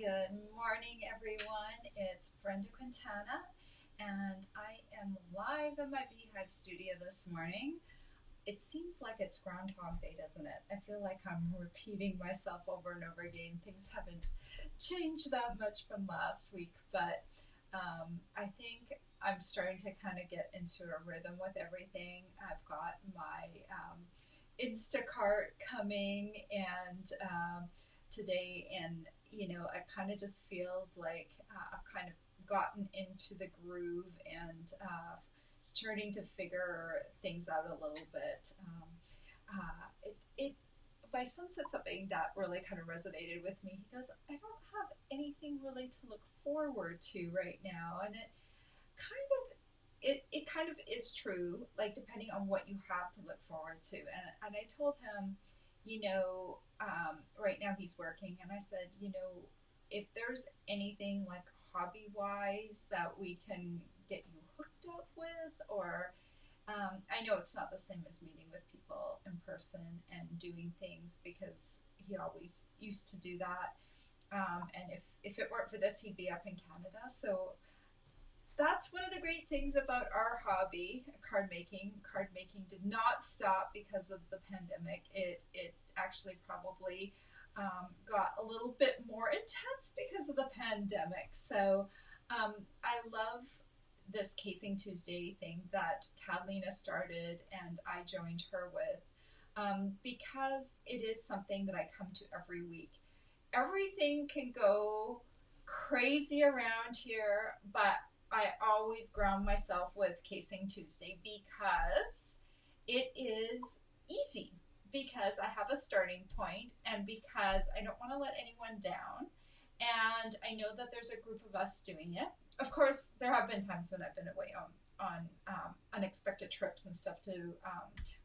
Good morning, everyone. It's Brenda Quintana, and I am live in my Beehive studio this morning. It seems like it's Groundhog Day, doesn't it? I feel like I'm repeating myself over and over again. Things haven't changed that much from last week, but I think I'm starting to kind of get into a rhythm with everything. I've got my Instacart coming and today, and it kind of just feels like I've kind of gotten into the groove and starting to figure things out a little bit. My son said something that really kind of resonated with me. He goes, "I don't have anything really to look forward to right now," and kind it kind of is true, like depending on what you have to look forward to. And I told him, right now he's working, and I said, if there's anything like hobby wise that we can get you hooked up with, or I know it's not the same as meeting with people in person and doing things because he always used to do that. And if it weren't for this, he'd be up in Canada. So that's one of the great things about our hobby, card making. Card making did not stop because of the pandemic. It actually probably got a little bit more intense because of the pandemic. So I love this Casing Tuesday thing that Catalina started and I joined her with, because it is something that I come to every week. Everything can go crazy around here, but I always ground myself with Casing Tuesday because it is easy, because I have a starting point, and because I don't want to let anyone down. And I know that there's a group of us doing it. Of course, there have been times when I've been away on unexpected trips and stuff to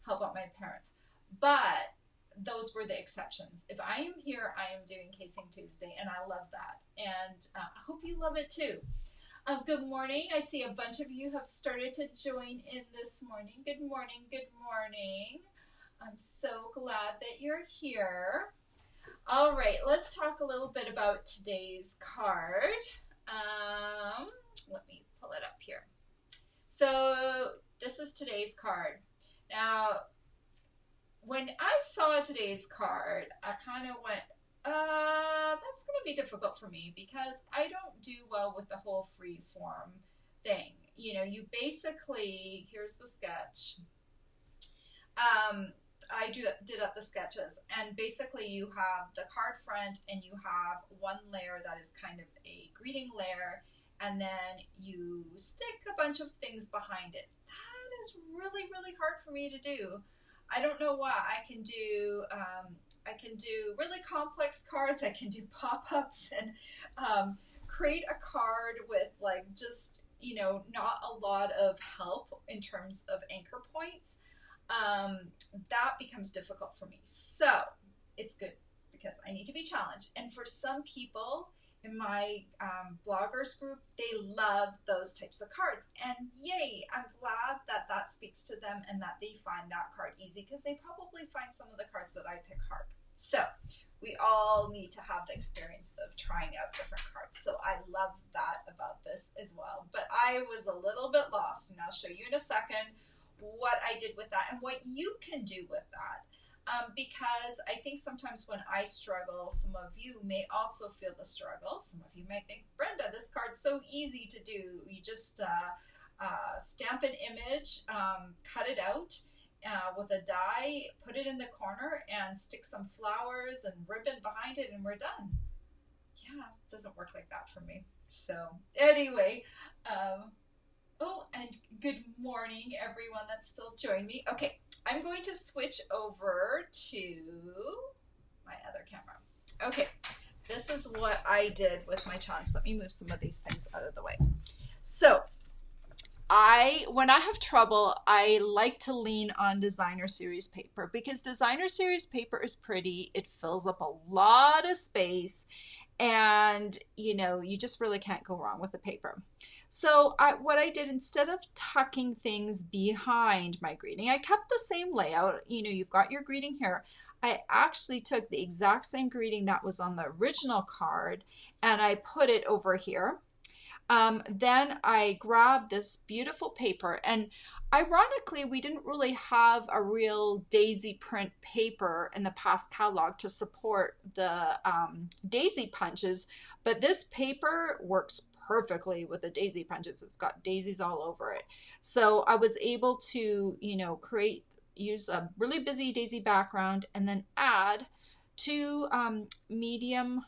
help out my parents. But those were the exceptions. If I am here, I am doing Casing Tuesday, and I love that. And I hope you love it too. Good morning. I see a bunch of you have started to join in this morning. Good morning. Good morning. I'm so glad that you're here. All right, let's talk a little bit about today's card. Let me pull it up here. So this is today's card. Now, when I saw today's card, I kind of went, that's going to be difficult for me because I don't do well with the whole free form thing. You basically, here's the sketch. I did up the sketches, and basically you have the card front and you have one layer that is kind of a greeting layer, and then you stick a bunch of things behind it. That is really, really hard for me to do. I don't know why. I can do really complex cards. I can do pop-ups and create a card with like just not a lot of help in terms of anchor points. That becomes difficult for me. So it's good because I need to be challenged. And for some people in my bloggers group, they love those types of cards. And yay, I'm glad that that speaks to them and that they find that card easy, because they probably find some of the cards that I pick hard. So we all need to have the experience of trying out different cards. So I love that about this as well. But I was a little bit lost, and I'll show you in a second what I did with that and what you can do with that. Because I think sometimes when I struggle, some of you may also feel the struggle. Some of you might think, Brenda, this card's so easy to do. You just stamp an image, cut it out with a die, put it in the corner, and stick some flowers and ribbon behind it, and we're done. Yeah, it doesn't work like that for me. So anyway, oh, and good morning, everyone that's still joining me. Okay, I'm going to switch over to my other camera. Okay, this is what I did with my challenge. Let me move some of these things out of the way. So, when I have trouble, I like to lean on designer series paper, because designer series paper is pretty. It fills up a lot of space, And you know, you just really can't go wrong with the paper. So what I did, instead of tucking things behind my greeting, I kept the same layout. You know, you've got your greeting here. I actually took the exact same greeting that was on the original card and I put it over here. Then I grabbed this beautiful paper, and ironically, we didn't really have a real daisy print paper in the past catalog to support the daisy punches, but this paper works perfectly with the daisy punches. It's got daisies all over it. So I was able to, you know, use a really busy daisy background and then add two medium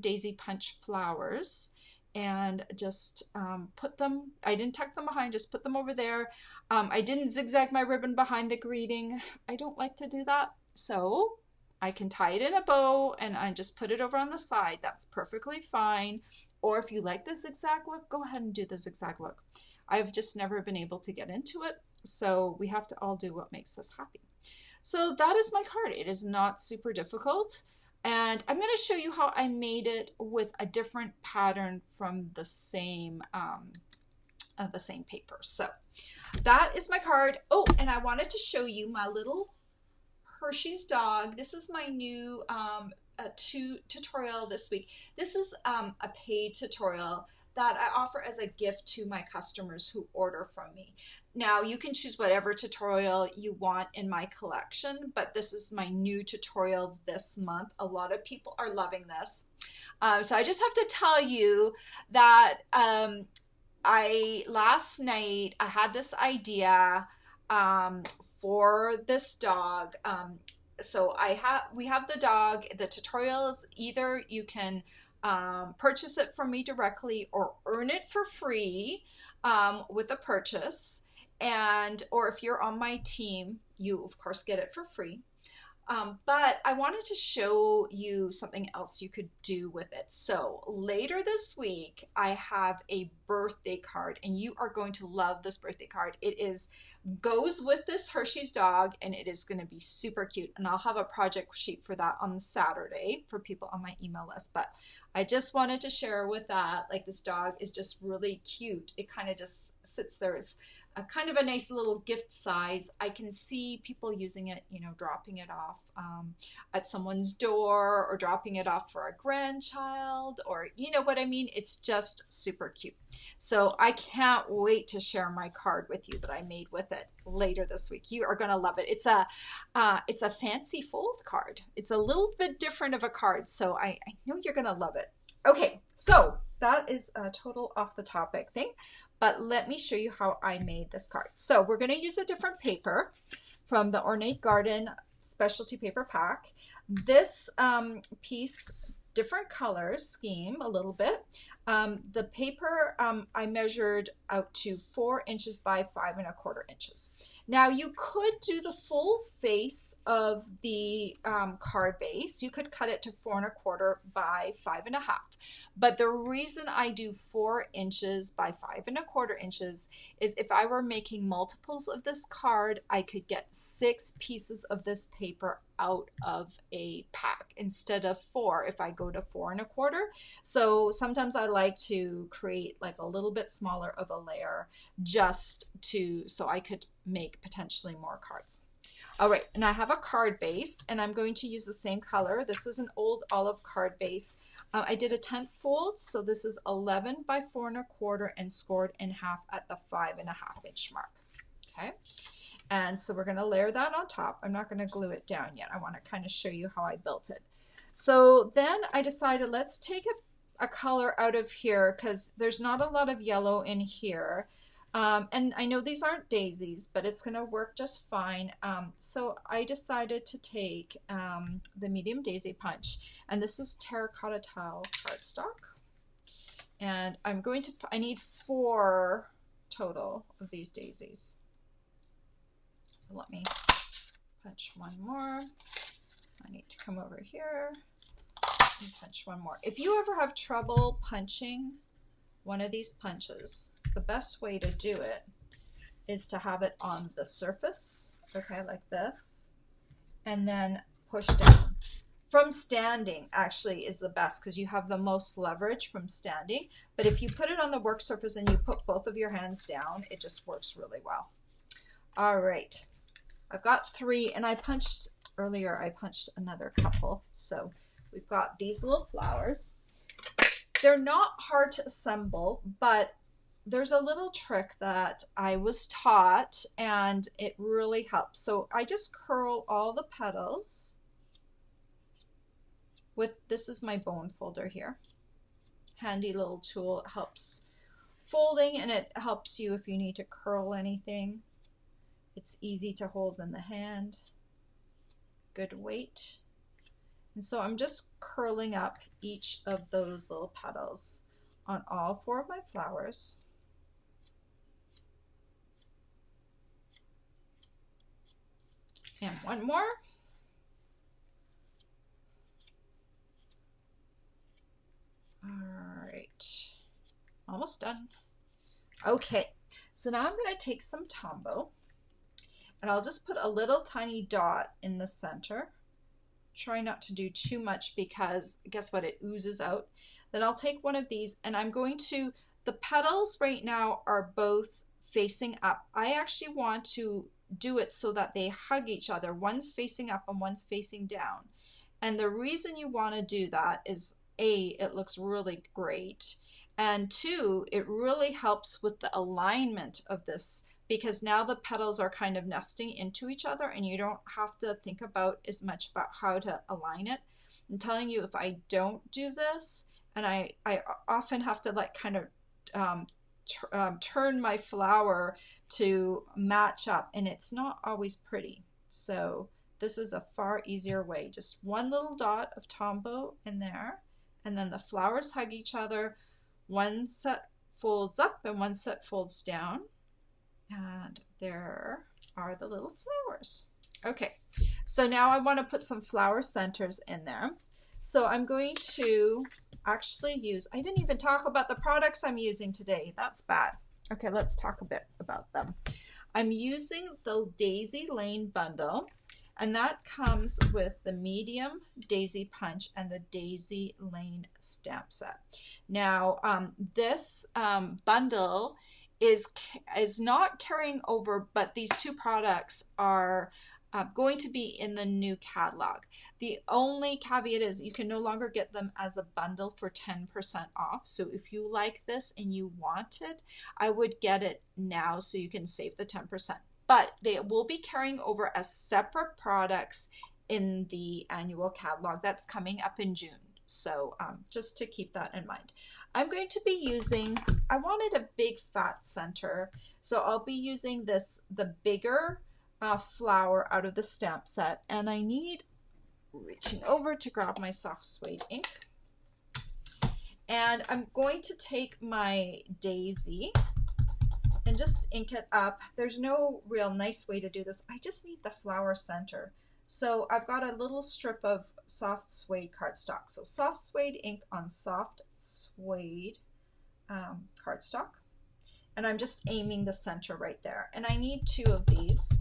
daisy punch flowers and just put them, I didn't tuck them behind, just put them over there. I didn't zigzag my ribbon behind the greeting. I don't like to do that. So I can tie it in a bow and I just put it over on the side. That's perfectly fine. Or if you like the zigzag look, go ahead and do the zigzag look. I've just never been able to get into it. So we have to all do what makes us happy. So that is my card. It is not super difficult. And I'm going to show you how I made it with a different pattern from the same paper. So that is my card. Oh, and I wanted to show you my little Hershey's dog. This is my new tutorial this week. This is a paid tutorial that I offer as a gift to my customers who order from me. Now you can choose whatever tutorial you want in my collection, but this is my new tutorial this month. A lot of people are loving this. So I just have to tell you that last night I had this idea for this dog. So we have the dog. The tutorial is either you can purchase it from me directly or earn it for free with a purchase, or if you're on my team, you of course get it for free. But I wanted to show you something else you could do with it. So later this week, I have a birthday card, and you are going to love this birthday card. It goes with this Hershey's dog, and it is going to be super cute. And I'll have a project sheet for that on Saturday for people on my email list. But I just wanted to share with that, like, this dog is just really cute. It kind of just sits there. It's a kind of a nice little gift size. I can see people using it, you know, dropping it off at someone's door, or dropping it off for a grandchild, or you know what I mean? It's just super cute. So I can't wait to share my card with you that I made with it later this week. You are going to love it. It's a fancy fold card. It's a little bit different of a card, so I know you're going to love it. Okay, so that is a total off the topic thing, but let me show you how I made this card. So we're going to use a different paper from the Ornate Garden specialty paper pack. This piece, different color scheme a little bit. The paper I measured out to 4 inches by 5¼ inches. Now you could do the full face of the card base. You could cut it to 4¼ by 5½. But the reason I do 4 inches by 5¼ inches is if I were making multiples of this card, I could get 6 pieces of this paper out of a pack instead of 4 if I go to 4¼ So sometimes I like to create like a little bit smaller of a layer so I could make potentially more cards. All right, and I have a card base, and I'm going to use the same color. This is an old olive card base. I did a tent fold, so this is 11 by 4¼ and scored in half at the 5½ inch mark. Okay. And so we're going to layer that on top. I'm not going to glue it down yet. I want to kind of show you how I built it. So then I decided, let's take a color out of here because there's not a lot of yellow in here. And I know these aren't daisies, but it's going to work just fine. So I decided to take the medium daisy punch, and this is terracotta tile cardstock. And I need 4 total of these daisies. So let me punch one more. I need to come over here and punch one more. If you ever have trouble punching one of these punches, the best way to do it is to have it on the surface, okay, like this, and then push down. From standing actually is the best because you have the most leverage from standing. But if you put it on the work surface and you put both of your hands down, it just works really well. All right, I've got 3, and I punched earlier, I punched another couple. So we've got these little flowers. They're not hard to assemble, but there's a little trick that I was taught and it really helps. So I just curl all the petals with, this is my bone folder here. Handy little tool. It helps folding, and it helps you if you need to curl anything. It's easy to hold in the hand. Good weight. And so I'm just curling up each of those little petals on all 4 of my flowers. And one more. All right, almost done. Okay, so now I'm going to take some Tombow, and I'll just put a little tiny dot in the center. Try not to do too much because guess what, it oozes out. Then I'll take one of these, and I'm going to, the petals right now are both facing up. I actually want to do it so that they hug each other. One's facing up and one's facing down. And the reason you want to do that is A, it looks really great, and 2, it really helps with the alignment of this, because now the petals are kind of nesting into each other and you don't have to think about as much about how to align it. I'm telling you, if I don't do this, and I often have to like kind of turn my flower to match up, and it's not always pretty. So this is a far easier way. Just one little dot of Tombow in there, and then the flowers hug each other. One set folds up and one set folds down. And there are the little flowers. Okay, so now I want to put some flower centers in there. So I'm going to actually use, I didn't even talk about the products I'm using today. That's bad. Okay, let's talk a bit about them. I'm using the Daisy Lane bundle, and that comes with the medium daisy punch and the Daisy Lane stamp set. Now, this bundle is not carrying over, but these 2 products are going to be in the new catalog. The only caveat is you can no longer get them as a bundle for 10% off. So if you like this and you want it, I would get it now so you can save the 10%. But they will be carrying over as separate products in the annual catalog that's coming up in June. So just to keep that in mind. I'm going to be using, I wanted a big fat center, so I'll be using this, the bigger flower out of the stamp set, and I need, reaching over to grab my soft suede ink, and I'm going to take my daisy and just ink it up. There's no real nice way to do this. I just need the flower center. So I've got a little strip of soft suede cardstock. So soft suede ink on soft suede cardstock. And I'm just aiming the center right there. And I need 2 of these.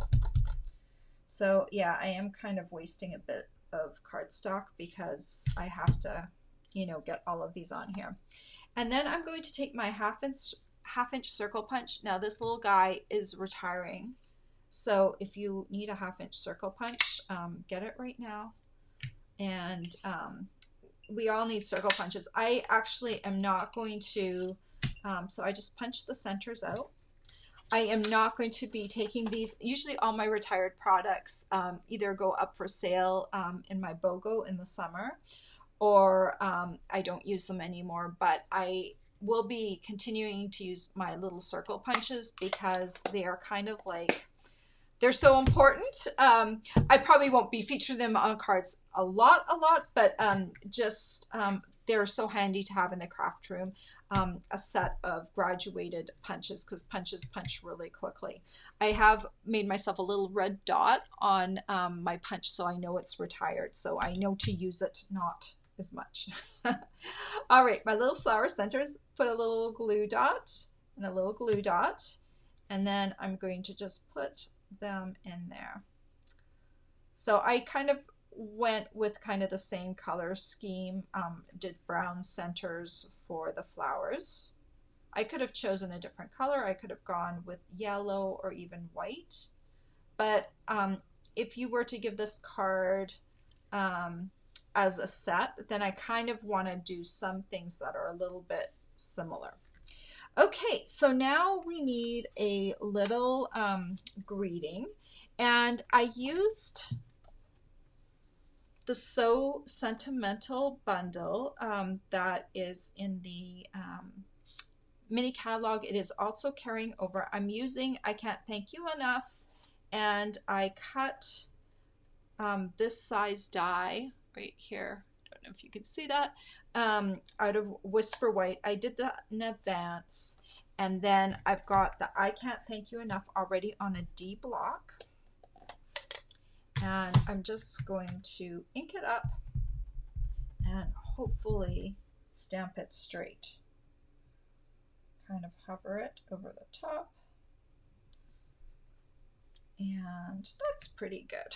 So yeah, I am kind of wasting a bit of cardstock because I have to, you know, get all of these on here. And then I'm going to take my half inch circle punch. Now this little guy is retiring. So if you need a half-inch circle punch, get it right now. And we all need circle punches. I actually am not going to, so I just punch the centers out. I am not going to be taking these. Usually all my retired products either go up for sale in my BOGO in the summer, or I don't use them anymore, but I will be continuing to use my little circle punches because they are kind of like, they're so important. I probably won't be featuring them on cards a lot, but they're so handy to have in the craft room. A set of graduated punches, because punches punch really quickly. I have made myself a little red dot on my punch so I know it's retired, so I know to use it, not as much. All right, my little flower centers, put a little glue dot and a little glue dot, and then I'm going to just put them in there. So I kind of went with kind of the same color scheme, did brown centers for the flowers. I could have chosen a different color. I could have gone with yellow or even white. But if you were to give this card as a set, then I kind of want to do some things that are a little bit similar. Okay, so now we need a little greeting, and I used the So Sentimental bundle that is in the mini catalog. It is also carrying over. I'm using I Can't Thank You Enough, and I cut this size die right here. I don't know if you can see that, out of Whisper White. I did that in advance, and then I've got the I Can't Thank You Enough already on a D block, and I'm just going to ink it up and hopefully stamp it straight. Kind of hover it over the top, and that's pretty good.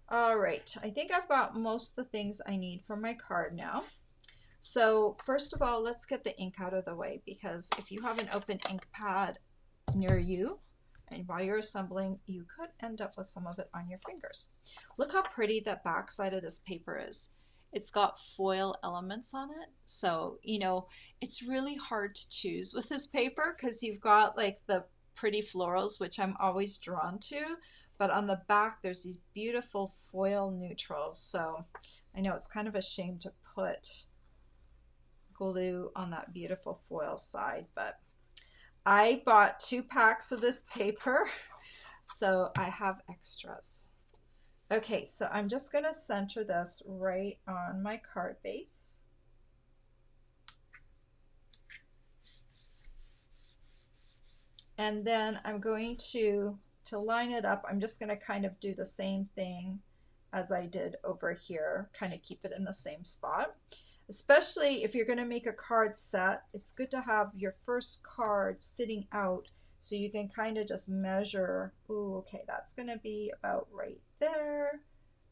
All right, I think I've got most of the things I need for my card now. So first of all, let's get the ink out of the way, because if you have an open ink pad near you, and while you're assembling, you could end up with some of it on your fingers. Look how pretty that back side of this paper is. It's got foil elements on it, so you know it's really hard to choose with this paper because you've got like the pretty florals, which I'm always drawn to, but on the back there's these beautiful foil neutrals. So I know it's kind of a shame to put glue on that beautiful foil side, but I bought 2 packs of this paper, so I have extras. Okay, so I'm just going to center this right on my card base. And then I'm going to line it up, I'm just going to kind of do the same thing as I did over here, kind of keep it in the same spot. Especially if you're going to make a card set, it's good to have your first card sitting out so you can kind of just measure, ooh, okay, that's going to be about right there,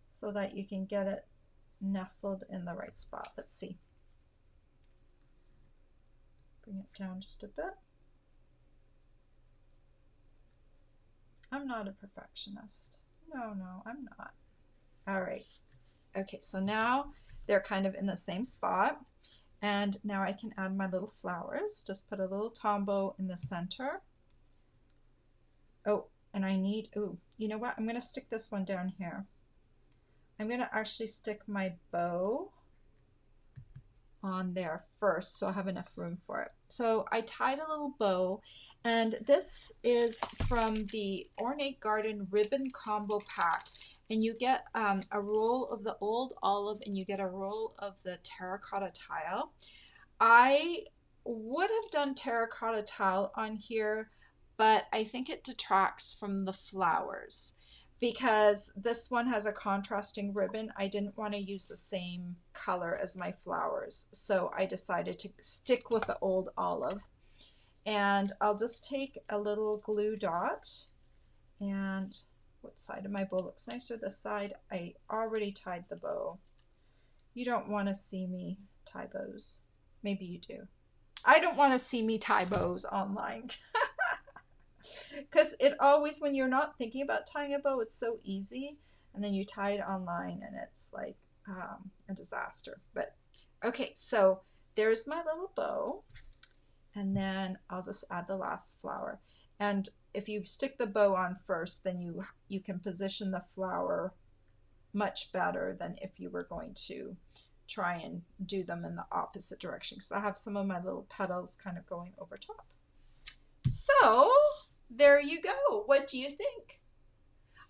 so that you can get it nestled in the right spot. Let's see. Bring it down just a bit. I'm not a perfectionist. No, I'm not. All right. Okay, so now they're kind of in the same spot. And now I can add my little flowers. Just put a little tombow in the center. Oh, and I need, ooh, you know what? I'm going to stick this one down here. I'm going to actually stick my bow on there first so I have enough room for it. So I tied a little bow, and this is from the Ornate Garden Ribbon Combo Pack. And you get a roll of the old olive and you get a roll of the terracotta tile. I would have done terracotta tile on here, but I think it detracts from the flowers because this one has a contrasting ribbon. I didn't want to use the same color as my flowers, so I decided to stick with the old olive. And I'll just take a little glue dot, and what side of my bow looks nicer? This side. I already tied the bow. You don't want to see me tie bows. Maybe you do. I don't want to see me tie bows online. Because it always, when you're not thinking about tying a bow, it's so easy. And then you tie it online and it's like a disaster. But okay, so there's my little bow. And then I'll just add the last flower. And if you stick the bow on first, then you can position the flower much better than if you were going to try and do them in the opposite direction, because I have some of my little petals kind of going over top. So there you go. What do you think?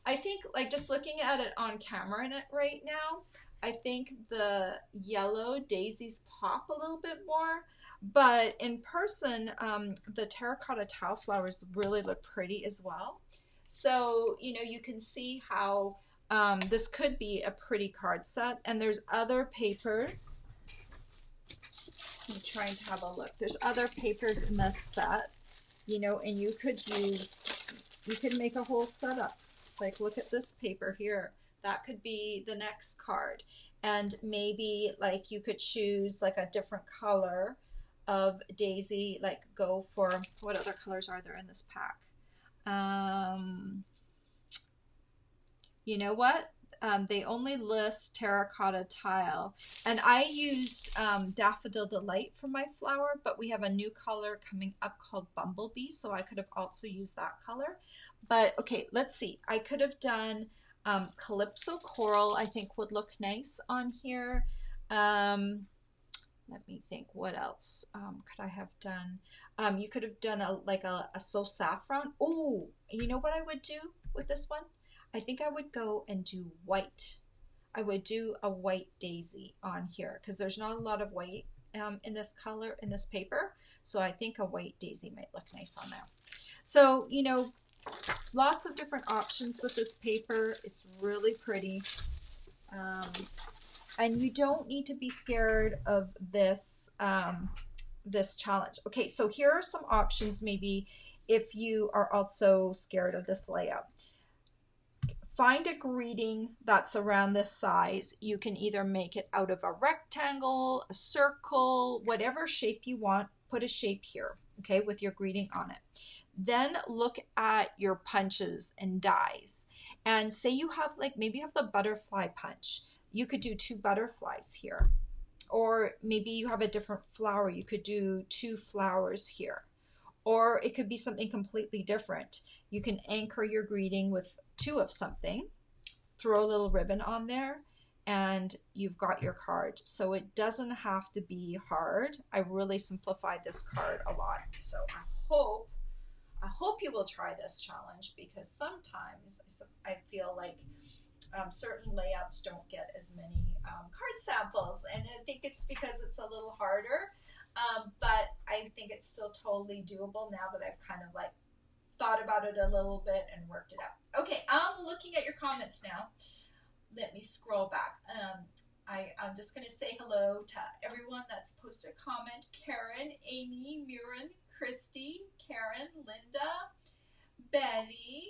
I think, like, just looking at it on camera right now, I think the yellow daisies pop a little bit more, but in person, the terracotta tile flowers really look pretty as well. So, you know, you can see how this could be a pretty card set. And there's other papers. I'm trying to have a look. There's other papers in this set, you know, and you could make a whole setup. Like, look at this paper here. That could be the next card. And maybe like you could choose like a different color of daisy, like go for, what other colors are there in this pack? You know what? They only list terracotta tile. And I used Daffodil Delight for my flower, but we have a new color coming up called Bumblebee, so I could have also used that color. But okay, let's see. I could have done Calypso Coral, I think would look nice on here. Let me think, what else could I have done? You could have done a So Saffron. Oh, you know what I would do with this one? I think I would go and do white. I would do a white daisy on here because there's not a lot of white in this color, in this paper. So I think a white daisy might look nice on there. So, you know, lots of different options with this paper. It's really pretty. And you don't need to be scared of this this challenge. Okay, so here are some options maybe if you are also scared of this layout. Find a greeting that's around this size. You can either make it out of a rectangle, a circle, whatever shape you want. Put a shape here, okay, with your greeting on it. Then look at your punches and dies. And say you have like, maybe you have the butterfly punch. You could do 2 butterflies here. Or maybe you have a different flower. You could do 2 flowers here. Or it could be something completely different. You can anchor your greeting with 2 of something, throw a little ribbon on there, and you've got your card. So it doesn't have to be hard. I really simplified this card a lot. So I hope you will try this challenge, because sometimes I feel like certain layouts don't get as many card samples, and I think it's because it's a little harder. But I think it's still totally doable now that I've kind of like thought about it a little bit and worked it out. Okay, I'm looking at your comments now. Let me scroll back. I'm just going to say hello to everyone that's posted a comment. Karen, Amy, Murin, Christy, Karen, Linda, Betty,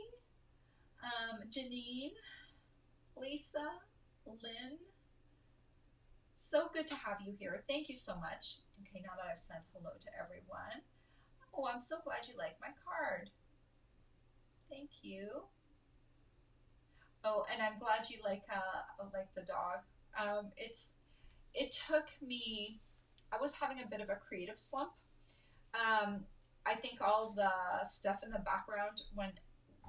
Janine, Lisa, Lynn. So good to have you here. Thank you so much. Okay, now that I've said hello to everyone. Oh, I'm so glad you like my card. Thank you. Oh, and I'm glad you like the dog. It took me, I was having a bit of a creative slump. I think all the stuff in the background, when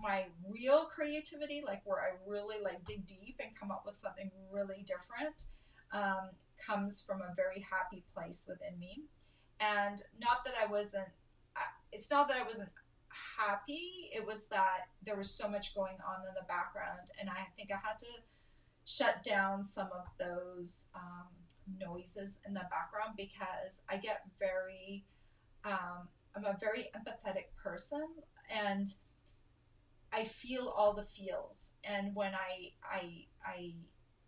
my real creativity, like where I really like dig deep and come up with something really different, comes from a very happy place within me. And not that I wasn't, it's not that I wasn't happy, it was that there was so much going on in the background, and I think I had to shut down some of those noises in the background, because I get very, I'm a very empathetic person, and I feel all the feels. And when I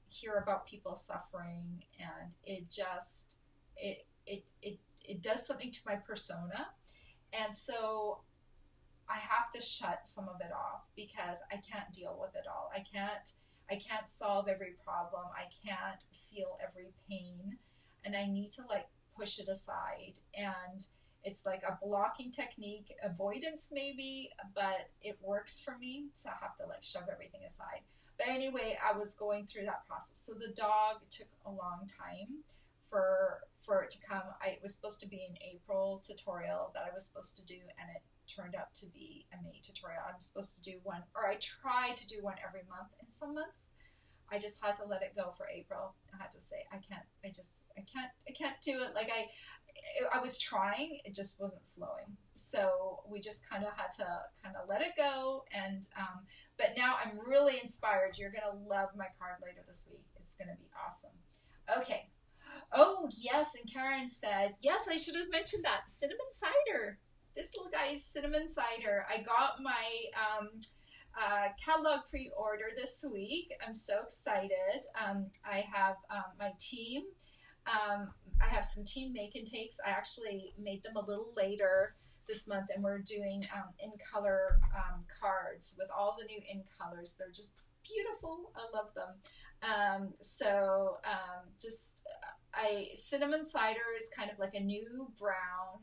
hear about people suffering, and it just it does something to my persona, and so I have to shut some of it off, because I can't deal with it all. I can't solve every problem. I can't feel every pain, and I need to like push it aside. And it's like a blocking technique, avoidance maybe, but it works for me. So I have to like shove everything aside. But anyway, I was going through that process. So the dog took a long time for it to come. It was supposed to be an April tutorial that I was supposed to do, and it turned out to be a May tutorial. I'm supposed to do one, or I try to do one every month. And some months I just had to let it go for April. I had to say, I can't do it. Like I was trying, it just wasn't flowing. So we just kind of had to kind of let it go. And but now I'm really inspired. You're gonna love my card later this week. It's gonna be awesome. Okay. Oh yes, and Karen said, yes, I should have mentioned that cinnamon cider. This little guy is cinnamon cider. I got my catalog pre-order this week. I'm so excited. I have my team. I have some team make and takes. I actually made them a little later this month, and we're doing in color cards with all the new in colors. They're just beautiful. I love them. Just cinnamon cider is kind of like a new brown,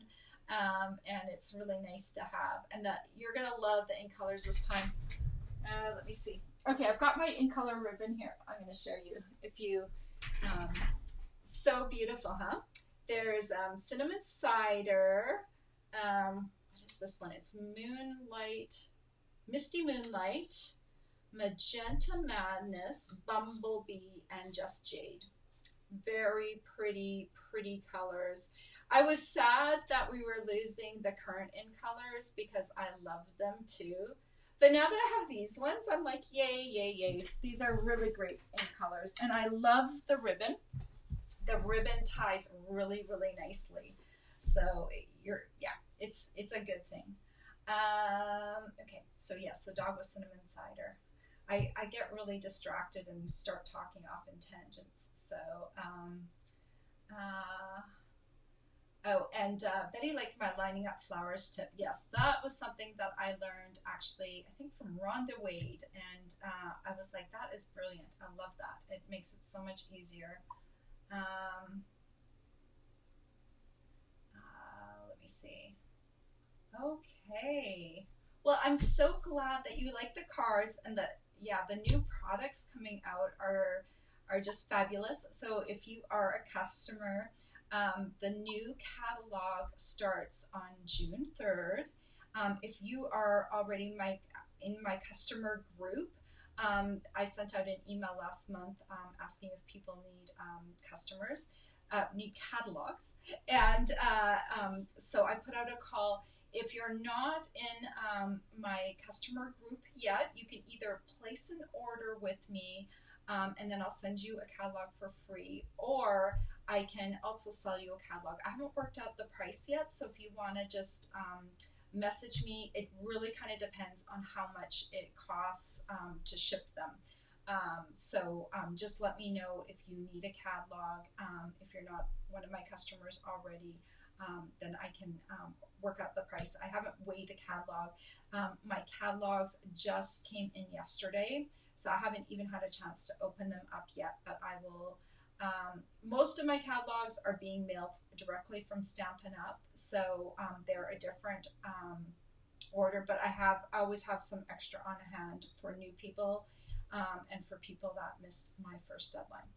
and it's really nice to have. And that you're gonna love the in colors this time. Let me see. Okay, I've got my in color ribbon here. I'm gonna show you. If you, um, so beautiful, huh? There's cinnamon cider. What is this one? It's moonlight, misty moonlight, magenta madness, bumblebee, and just jade. Very pretty, pretty colors. I was sad that we were losing the current in colors because I love them too. But now that I have these ones, I'm like, yay, yay, yay. These are really great in colors. And I love the ribbon. The ribbon ties really, really nicely. So it's a good thing. Okay, so yes, the dog with cinnamon cider. I get really distracted and start talking off in tangents. So, Betty liked my lining up flowers tip. Yes, that was something that I learned actually, I think from Rhonda Wade. And I was like, that is brilliant. I love that. It makes it so much easier. Let me see. Okay. Well, I'm so glad that you like the cards and that, yeah, the new products coming out are just fabulous. So if you are a customer, the new catalog starts on June 3rd. If you are already in my customer group, I sent out an email last month asking if people need catalogs, and so I put out a call. If you're not in my customer group yet, you can either place an order with me, and then I'll send you a catalog for free, or I can also sell you a catalog. I haven't worked out the price yet, so if you want to just message me. It really kind of depends on how much it costs to ship them. Just let me know if you need a catalog. If you're not one of my customers already, then I can work out the price. I haven't weighed a catalog. My catalogs just came in yesterday, so I haven't even had a chance to open them up yet, but I will. Most of my catalogs are being mailed directly from Stampin' Up, so they're a different order, but I always have some extra on hand for new people and for people that missed my first deadline.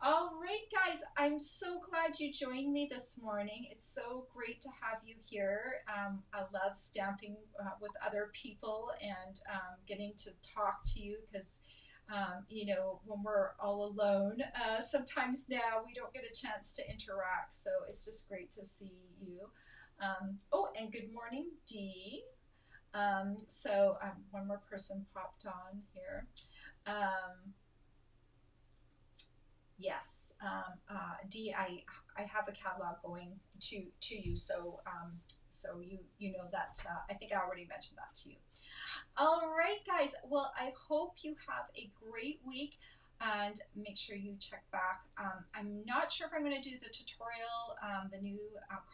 All right, guys, I'm so glad you joined me this morning. It's so great to have you here. I love stamping with other people and getting to talk to you because you know, when we're all alone, sometimes now we don't get a chance to interact, so it's just great to see you. Oh, and good morning, Dee. One more person popped on here. Yes, Dee, I have a catalog going to you, so you know that. I think I already mentioned that to you. All right, guys. Well, I hope you have a great week, and make sure you check back. I'm not sure if I'm going to do the tutorial, the new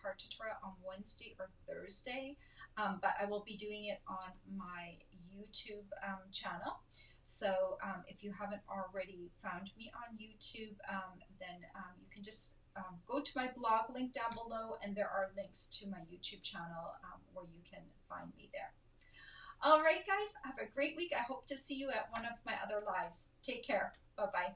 card tutorial on Wednesday or Thursday, but I will be doing it on my YouTube channel. So if you haven't already found me on YouTube, then you can just go to my blog link down below, and there are links to my YouTube channel where you can find me there. All right, guys, have a great week. I hope to see you at one of my other lives. Take care. Bye-bye.